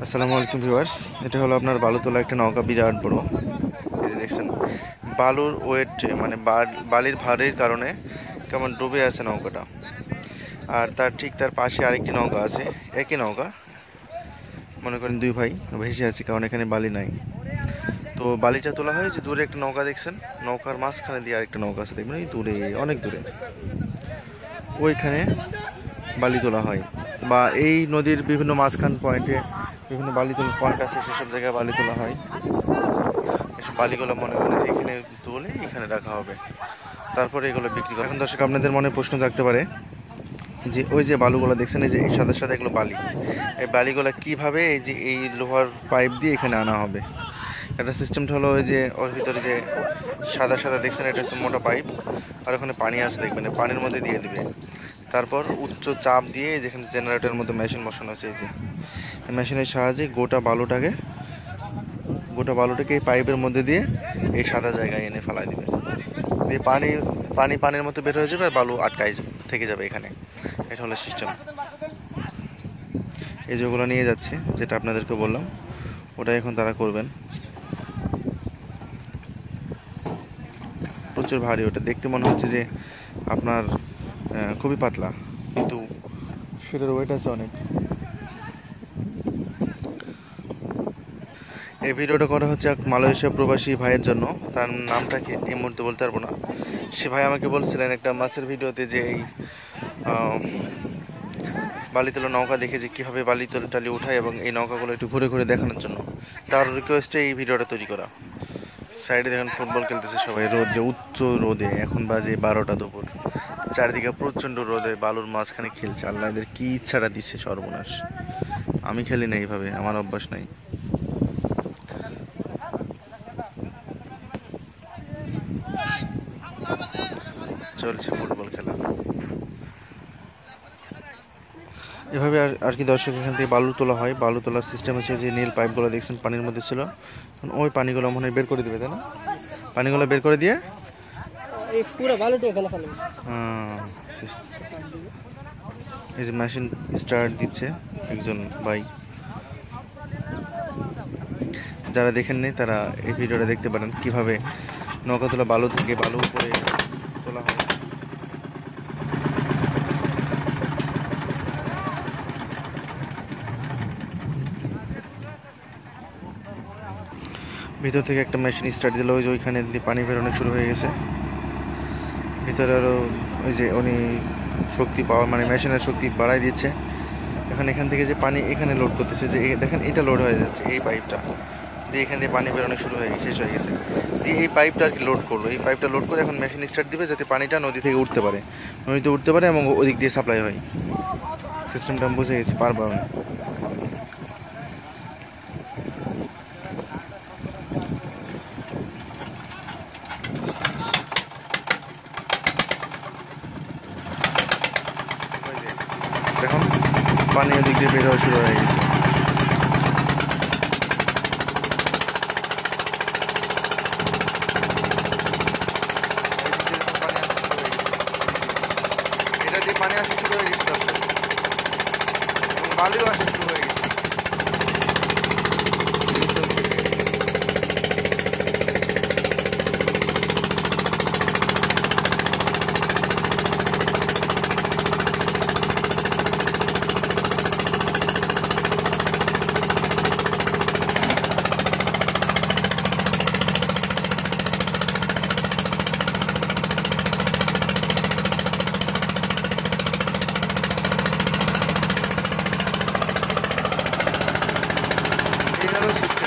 আসসালামু আলাইকুম ভিউয়ার্স, এটা হলো আপনার বালুতলা একটা নৌকা, বিরাট বড়। এই যে দেখছেন বালুর ওয়েট, মানে বালির ভারের কারণে কেমন ডুবে আছে নৌকাটা। আর তার পাশে আরেকটি নৌকা আছে, একই নৌকা, মনে করেন দুই ভাই ভেসে আছে, কারণ এখানে বালি নাই। তো বালিটা তোলা হয় যে দূরে একটা নৌকা দেখছেন, নৌকার মাঝখানে দিয়ে আরেকটা নৌকা আছে, দেখবেন এই দূরে, অনেক দূরে, ওইখানে বালি তোলা হয়। বা এই নদীর বিভিন্ন মাঝখান পয়েন্টে বিভিন্ন বালি তোলার পয়েন্ট আছে, সেসব জায়গায় বালি তোলা হয়। এসব বালিগুলো মনে করেন যে এখানে তুলে এখানে রাখা হবে, তারপরে এগুলো বিক্রি করা। এখন দর্শক আপনাদের মনে প্রশ্ন জাগতে পারে যে ওই যে বালুগুলো দেখছেন, এই যে এই সাদা সাদা এগুলো বালি, এই বালিগুলো কিভাবে এই যে এই লোহার পাইপ দিয়ে এখানে আনা হবে। এটা সিস্টেমটা হলো ওই যে ওর ভিতরে যে সাদা সাদা দেখছেন, এটা হচ্ছে মোটা পাইপ, আর ওখানে পানি আছে দেখবেন, পানির মধ্যে দিয়ে দিবে। তারপর উচ্চ চাপ দিয়ে যেখানে জেনারেটরের মধ্যে মেশিন বসানো আছে, এই যে মেশিনের সাহায্যে গোটা বালুটাকে এই পাইপের মধ্যে দিয়ে এই সাদা জায়গায় এনে ফেলাই দিবে। দিয়ে পানির মতো বের হয়ে যাবে, আর বালু আটকাই থেকে যাবে এখানে। এটা হলো সিস্টেম। এই যেগুলো নিয়ে যাচ্ছে, যেটা আপনাদেরকে বললাম, ওটাই এখন তারা করবেন। প্রচুর ভারী, ওটা দেখতে মনে হচ্ছে যে আপনার খুবই পাতলা, কিন্তু সেটার ওয়েট আছে অনেক। এই ভিডিওটা করা হচ্ছে এক মালয়েশিয়া প্রবাসী ভাইয়ের জন্য, তার নামটাকে এই মুহূর্তে বলতে পারবো না। সে ভাই আমাকে বলছিলেন একটা মাছের ভিডিওতে যে এই বালি তোলা নৌকা দেখে যে কীভাবে বালি টালি উঠায়, এবং এই নৌকাগুলো একটু ঘুরে ঘুরে দেখানোর জন্য তার রিকোয়েস্টে এই ভিডিওটা তৈরি করা। সাইডে দেখেন ফুটবল খেলতেছে সবাই, রোদে, উচ্চ রোদে, এখন বাজে 12টা দুপুর, চারিদিকে প্রচণ্ড রোদে বালুর মাঝখানে খেলছে। আল্লাহ এদের কী ইচ্ছাটা দিচ্ছে, সর্বনাশ। আমি খেলি না এইভাবে, আমার অভ্যাস নাই। চলছে ফুটবল খেলা এভাবে। আর কি দর্শক, এখান থেকে বালু তোলা হয়। বালু তোলার সিস্টেম হচ্ছে যে নীল পাইপগুলো দেখছেন পানির মধ্যে ছিল, ওই পানিগুলো মনে হয় বের করে দেবে, তাই না? পানিগুলো বের করে দিয়ে এই যে মেশিন স্টার্ট দিচ্ছে একজন ভাই। যারা দেখেননি তারা এই ভিডিওটা দেখতে পারেন, কিভাবে নৌকা তোলা বালু থেকে বালু উপরে তোলা হয়। ভিতর থেকে একটা মেশিন স্টার্ট দিল, ওই যে ওইখানে পানি বেরোনো শুরু হয়ে গেছে। ভিতরে আরও ওই যে উনি শক্তি পাওয়ার, মানে মেশিনের শক্তি বাড়াই দিচ্ছে। এখান থেকে যে পানি এখানে লোড করতেছে, যে দেখেন এটা লোড হয়ে যাচ্ছে, এই পাইপটা দিয়ে এখান থেকে পানি বেরোনো শুরু হয়ে শেষ হয়ে গেছে। দিয়ে এই পাইপটা আর কি লোড করলো, এই পাইপটা লোড করে এখন মেশিন স্টার্ট দিবে, যাতে পানিটা নদী থেকে উঠতে পারে, নদীতে উঠতে পারে এবং ওদিক দিয়ে সাপ্লাই হয়। সিস্টেমটা আমি বুঝে গেছি, পারবো আমি। দেখুন পানি ওদিক দিয়ে বের হওয়া শুরু হয়ে গেছে। এটা দিয়ে পানি আসা শুরু হয়ে গেছে, এবং বালিও আসা শুরু হয়ে গেছে। এই হলো সিস্টেম।